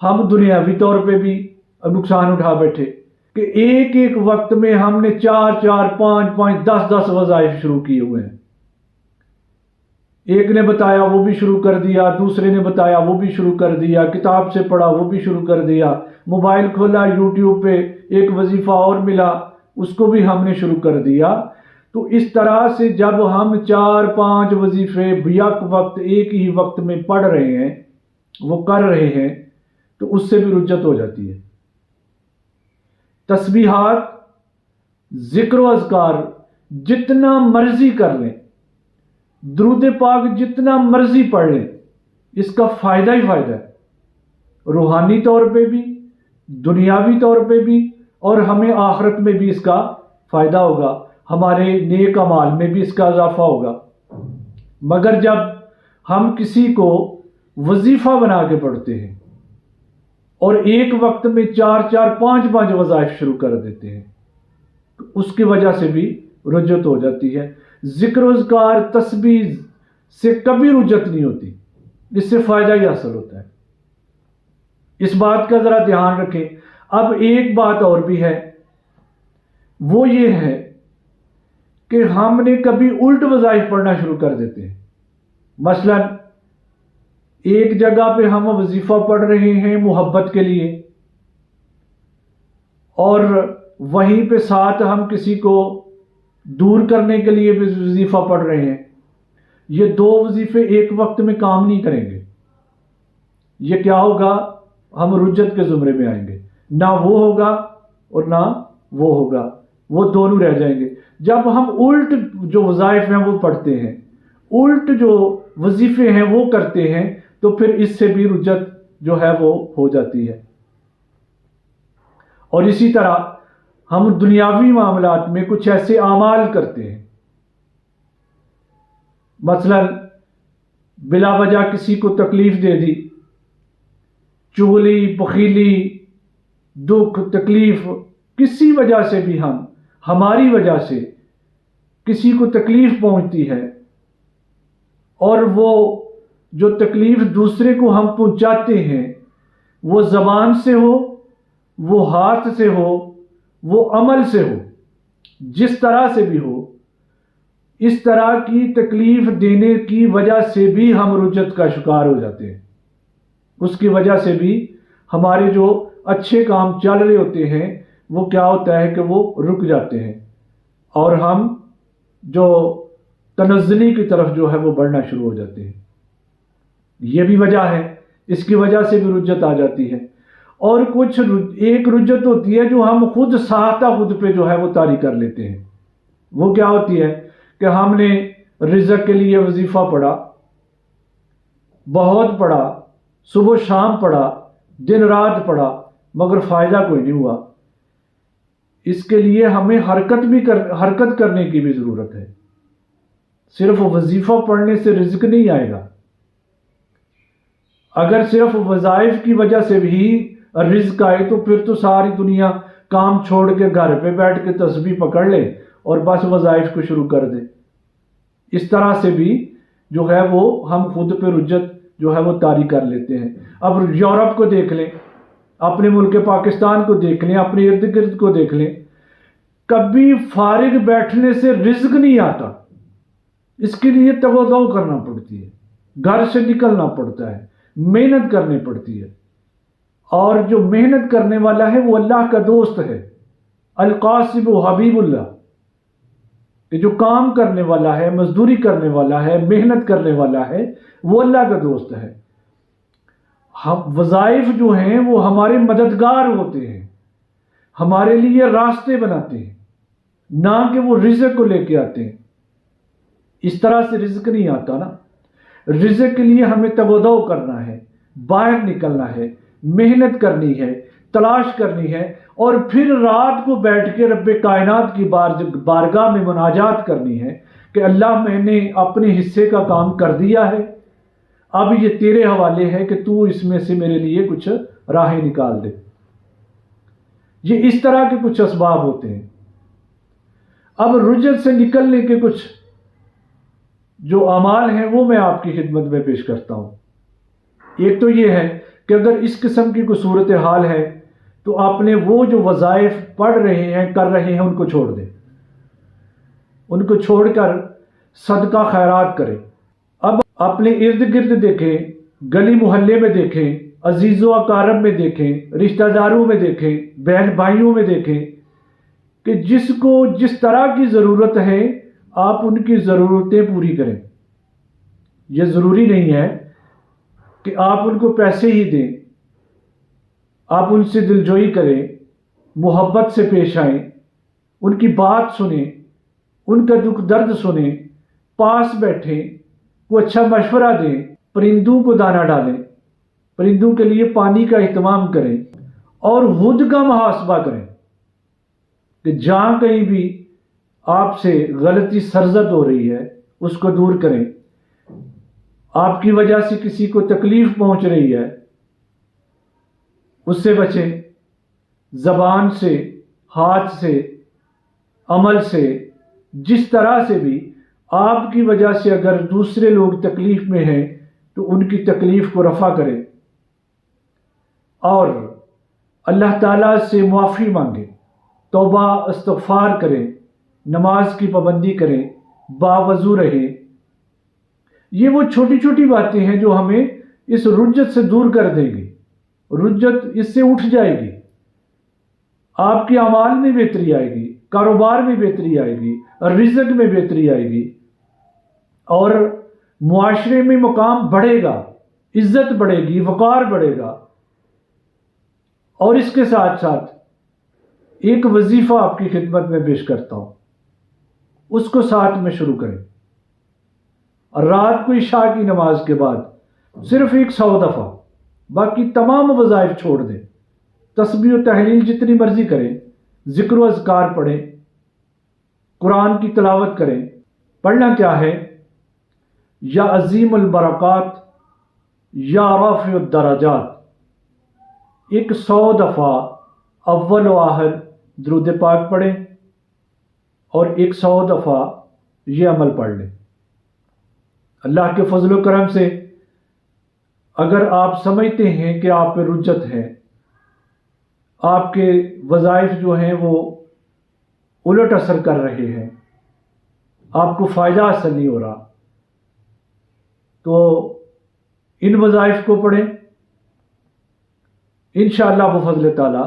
ہم دنیاوی طور پہ بھی نقصان اٹھا بیٹھے کہ ایک ایک وقت میں ہم نے 4 4 5 5 10 10 وظائف شروع کیے ہوئے ہیں. ایک نے بتایا وہ بھی شروع کر دیا، دوسرے نے بتایا وہ بھی شروع کر دیا، کتاب سے پڑھا وہ بھی شروع کر دیا، موبائل کھولا یوٹیوب پہ ایک وظیفہ اور ملا اس کو بھی ہم نے شروع کر دیا. تو اس طرح سے جب ہم 4 5 وظیفے یک وقت ایک ہی وقت میں پڑھ رہے ہیں، وہ کر رہے ہیں، تو اس سے بھی رجت ہو جاتی ہے. تسبیحات، ذکر و اذکار جتنا مرضی کر لیں، درود پاک جتنا مرضی پڑھ لیں، اس کا فائدہ ہی فائدہ ہے، روحانی طور پہ بھی، دنیاوی طور پہ بھی، اور ہمیں آخرت میں بھی اس کا فائدہ ہوگا، ہمارے نیک اعمال میں بھی اس کا اضافہ ہوگا. مگر جب ہم کسی کو وظیفہ بنا کے پڑھتے ہیں اور ایک وقت میں 4 4 5 5 وظائف شروع کر دیتے ہیں تو اس کی وجہ سے بھی رجت ہو جاتی ہے. ذکر و اذکار تسبیح سے کبھی رجت نہیں ہوتی، اس سے فائدہ ہی حاصل ہوتا ہے. اس بات کا ذرا دھیان رکھیں. اب ایک بات اور بھی ہے، وہ یہ ہے کہ ہم نے کبھی الٹ وظائف پڑھنا شروع کر دیتے ہیں. مثلا ایک جگہ پہ ہم وظیفہ پڑھ رہے ہیں محبت کے لیے، اور وہیں پہ ساتھ ہم کسی کو دور کرنے کے لیے بھی وظیفہ پڑھ رہے ہیں. یہ 2 وظیفے ایک وقت میں کام نہیں کریں گے. یہ کیا ہوگا؟ ہم رجت کے زمرے میں آئیں گے. نہ وہ ہوگا اور نہ وہ ہوگا، وہ دونوں رہ جائیں گے. جب ہم الٹ جو وظائف ہیں وہ پڑھتے ہیں، الٹ جو وظیفے ہیں وہ کرتے ہیں، تو پھر اس سے بھی رجت جو ہے وہ ہو جاتی ہے. اور اسی طرح ہم دنیاوی معاملات میں کچھ ایسے اعمال کرتے ہیں، مثلا بلا وجہ کسی کو تکلیف دے دی، چغلی، بخیلی، دکھ، تکلیف، کسی وجہ سے بھی ہماری وجہ سے کسی کو تکلیف پہنچتی ہے، اور وہ جو تکلیف دوسرے کو ہم پہنچاتے ہیں وہ زبان سے ہو، وہ ہاتھ سے ہو، وہ عمل سے ہو، جس طرح سے بھی ہو، اس طرح کی تکلیف دینے کی وجہ سے بھی ہم رجت کا شکار ہو جاتے ہیں. اس کی وجہ سے بھی ہمارے جو اچھے کام چل رہے ہوتے ہیں وہ کیا ہوتا ہے کہ وہ رک جاتے ہیں، اور ہم جو تنزلی کی طرف جو ہے وہ بڑھنا شروع ہو جاتے ہیں. یہ بھی وجہ ہے، اس کی وجہ سے بھی رجت آ جاتی ہے. اور کچھ ایک رجت ہوتی ہے جو ہم خود ساختہ خود پہ جو ہے وہ طاری کر لیتے ہیں. وہ کیا ہوتی ہے کہ ہم نے رزق کے لیے وظیفہ پڑھا، بہت پڑھا، صبح شام پڑھا، دن رات پڑھا، مگر فائدہ کوئی نہیں ہوا. اس کے لیے ہمیں حرکت کرنے کی بھی ضرورت ہے. صرف وظیفہ پڑھنے سے رزق نہیں آئے گا. اگر صرف وظائف کی وجہ سے بھی رزق آئے تو پھر تو ساری دنیا کام چھوڑ کے گھر پہ بیٹھ کے تسبیح پکڑ لے اور بس وظائف کو شروع کر دے. اس طرح سے بھی جو ہے وہ ہم خود پہ رجت جو ہے وہ طاری کر لیتے ہیں. اب یورپ کو دیکھ لیں، اپنے ملک پاکستان کو دیکھ لیں، اپنے ارد گرد کو دیکھ لیں، کبھی فارغ بیٹھنے سے رزق نہیں آتا. اس کے لیے تگو کرنا پڑتی ہے، گھر سے نکلنا پڑتا ہے، محنت کرنی پڑتی ہے. اور جو محنت کرنے والا ہے وہ اللہ کا دوست ہے، القاسب و حبیب اللہ، کہ جو کام کرنے والا ہے، مزدوری کرنے والا ہے، محنت کرنے والا ہے، وہ اللہ کا دوست ہے. وظائف جو ہیں وہ ہمارے مددگار ہوتے ہیں، ہمارے لیے راستے بناتے ہیں، نہ کہ وہ رزق کو لے کے آتے ہیں. اس طرح سے رزق نہیں آتا نا. رزق کے لیے ہمیں تگودو کرنا ہے، باہر نکلنا ہے، محنت کرنی ہے، تلاش کرنی ہے، اور پھر رات کو بیٹھ کے رب کائنات کی بارگاہ میں مناجات کرنی ہے کہ اللہ میں نے اپنے حصے کا کام کر دیا ہے، اب یہ تیرے حوالے ہے کہ تو اس میں سے میرے لیے کچھ راہیں نکال دے. یہ اس طرح کے کچھ اسباب ہوتے ہیں. اب رجت سے نکلنے کے کچھ جو اعمال ہیں وہ میں آپ کی خدمت میں پیش کرتا ہوں. ایک تو یہ ہے کہ اگر اس قسم کی کوئی صورتحال ہے تو آپ نے وہ جو وظائف پڑھ رہے ہیں کر رہے ہیں ان کو چھوڑ دیں، ان کو چھوڑ کر صدقہ خیرات کریں۔ اب اپنے ارد گرد دیکھیں، گلی محلے میں دیکھیں، عزیز و اقارب میں دیکھیں، رشتہ داروں میں دیکھیں، بہن بھائیوں میں دیکھیں کہ جس کو جس طرح کی ضرورت ہے آپ ان کی ضرورتیں پوری کریں۔ یہ ضروری نہیں ہے کہ آپ ان کو پیسے ہی دیں، آپ ان سے دلجوئی کریں، محبت سے پیش آئیں، ان کی بات سنیں، ان کا دکھ درد سنیں، پاس بیٹھیں، کوئی اچھا مشورہ دیں، پرندوں کو دانہ ڈالیں، پرندوں کے لیے پانی کا اہتمام کریں، اور خود کا محاسبہ کریں کہ جہاں کہیں بھی آپ سے غلطی سرزد ہو رہی ہے اس کو دور کریں۔ آپ کی وجہ سے کسی کو تکلیف پہنچ رہی ہے اس سے بچیں، زبان سے، ہاتھ سے، عمل سے، جس طرح سے بھی آپ کی وجہ سے اگر دوسرے لوگ تکلیف میں ہیں تو ان کی تکلیف کو رفع کریں اور اللہ تعالیٰ سے معافی مانگیں، توبہ استغفار کریں، نماز کی پابندی کریں، باوضو رہیں۔ یہ وہ چھوٹی چھوٹی باتیں ہیں جو ہمیں اس رجت سے دور کر دیں گی، رجت اس سے اٹھ جائے گی، آپ کے اعمال میں بہتری آئے گی، کاروبار میں بہتری آئے گی، رزق میں بہتری آئے گی، اور معاشرے میں مقام بڑھے گا، عزت بڑھے گی، وقار بڑھے گا۔ اور اس کے ساتھ ساتھ ایک وظیفہ آپ کی خدمت میں پیش کرتا ہوں، اس کو ساتھ میں شروع کریں، اور رات کو عشاء کی نماز کے بعد صرف 100 دفعہ، باقی تمام وظائف چھوڑ دیں، تسبیح و تحلیل جتنی مرضی کریں، ذکر و اذکار پڑھیں، قرآن کی تلاوت کریں۔ پڑھنا کیا ہے؟ یا عظیم البرکات، یا رافع الدرجات، 100 دفعہ اول و آخر درود پاک پڑھیں اور 100 دفعہ یہ عمل پڑھ لیں۔ اللہ کے فضل و کرم سے اگر آپ سمجھتے ہیں کہ آپ پہ رجت ہے، آپ کے وظائف جو ہیں وہ الٹ اثر کر رہے ہیں، آپ کو فائدہ حاصل نہیں ہو رہا، تو ان وظائف کو پڑھیں۔ انشاءاللہ بفضل تعالی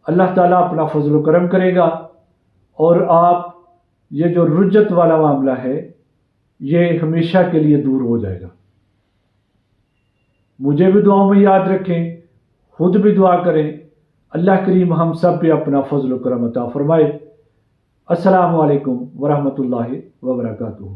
اللہ تعالیٰ اپنا فضل و کرم کرے گا اور آپ یہ جو رجت والا معاملہ ہے یہ ہمیشہ کے لیے دور ہو جائے گا۔ مجھے بھی دعاؤں میں یاد رکھیں، خود بھی دعا کریں، اللہ کریم ہم سب پہ اپنا فضل و کرم عطا فرمائے۔ السلام علیکم ورحمۃ اللہ وبرکاتہ۔